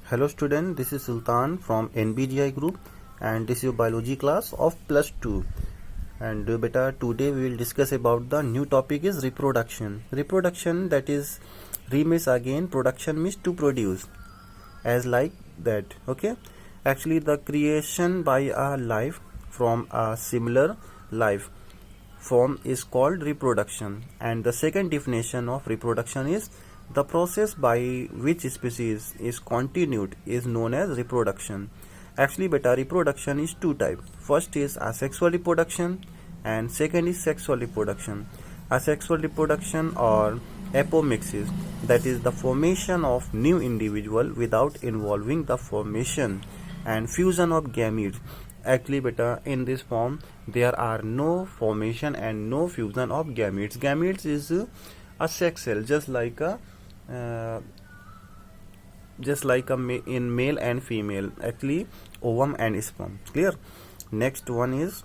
Hello student, this is Sultan from NBGI group and this is your biology class of plus 2. And beta, today we will discuss about the new topic is reproduction. Reproduction, that is remix again, production means to produce, as like that. Okay, actually the creation by a life from a similar life form is called reproduction. And the second definition of reproduction is the process by which species is continued is known as reproduction. Actually beta, reproduction is two types. First is asexual reproduction and second is sexual reproduction. Asexual reproduction or apomixis, that is the formation of new individual without involving the formation and fusion of gametes. Actually beta, in this form there are no formation and no fusion of gametes. Gametes is a sex cell, just like a in male and female, actually ovum and sperm. Clear? Next one is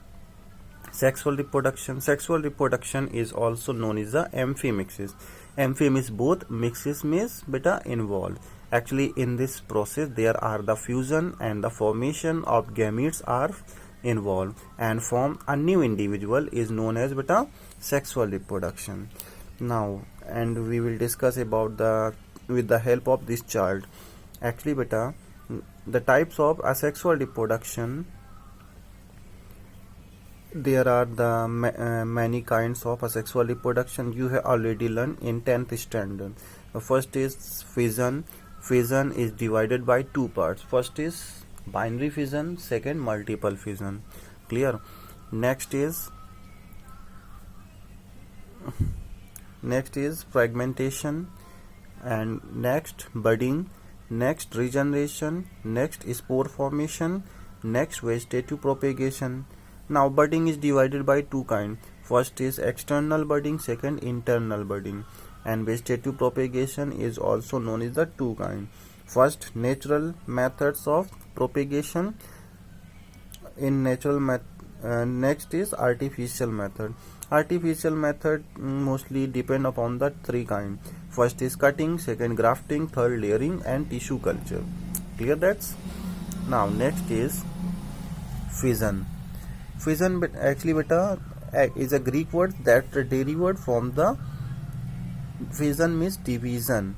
sexual reproduction. Sexual reproduction is also known as the amphimixis. Amphim is both, mixis means beta involved. Actually in this process there are the fusion and the formation of gametes are involved and form a new individual is known as beta sexual reproduction. Now, and we will discuss about the with the help of this chart. Actually beta, the types of asexual reproduction, there are the many kinds of asexual reproduction you have already learned in 10th standard. The first is fission. Fission is divided by two parts. First is binary fission, second multiple fission. Clear? Next is fragmentation, and next budding, next regeneration, next spore formation, next vegetative propagation. Now budding is divided by two kinds. First is external budding, second internal budding, and vegetative propagation is also known as the two kinds. First, natural methods of propagation in natural next is artificial method. Artificial method mostly depend upon the three kinds. First is cutting, second grafting, third layering and tissue culture. Clear that? Now next is fission. Fission actually beta is a Greek word that derived from the fission means division.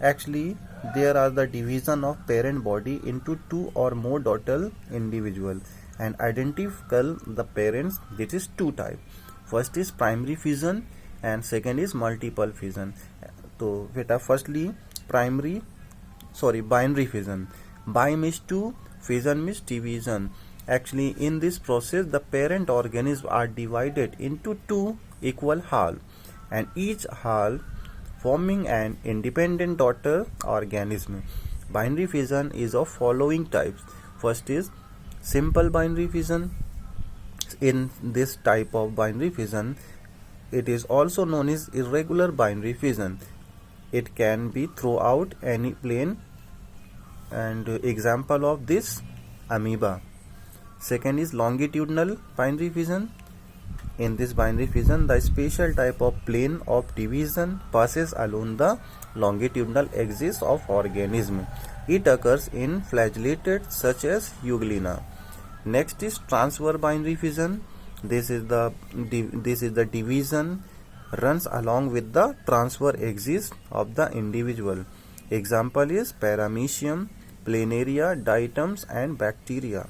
Actually there are the division of parent body into two or more daughter individual and identical the parents. This is two types. First is primary fission and second is multiple fission. So beta, firstly binary fission. Bi means two, fission means division. Actually in this process the parent organisms are divided into two equal halves and each half forming an independent daughter organism. Binary fission is of following types. First is simple binary fission. In this type of binary fission, it is also known as irregular binary fission. It can be throughout any plane, and example of this amoeba. Second is longitudinal binary fission. In this binary fission, the special type of plane of division passes along the longitudinal axis of organism. It occurs in flagellates such as Euglena. Next is transverse binary fission. This is the division runs along with the transverse axis of the individual. Example is Paramecium, Planaria, Diatoms and bacteria.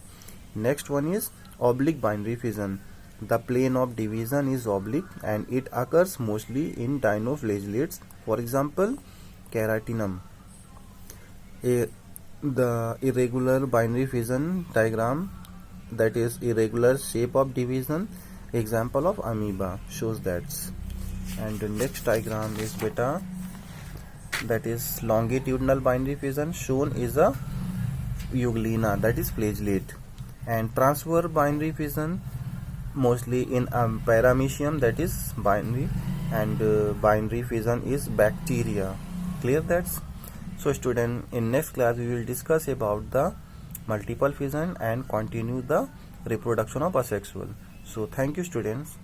Next one is oblique binary fission. The plane of division is oblique and it occurs mostly in dinoflagellates. For example, Keratinum. The irregular binary fission diagram, that is irregular shape of division, example of amoeba shows that. And the next diagram is beta, that is longitudinal binary fission, shown is a Euglena, that is flagellate, and transverse binary fission mostly in Paramecium, that is binary, and binary fission is bacteria. Clear that? So student, in next class we will discuss about the multiple fission and continue the reproduction of asexual. So thank you students.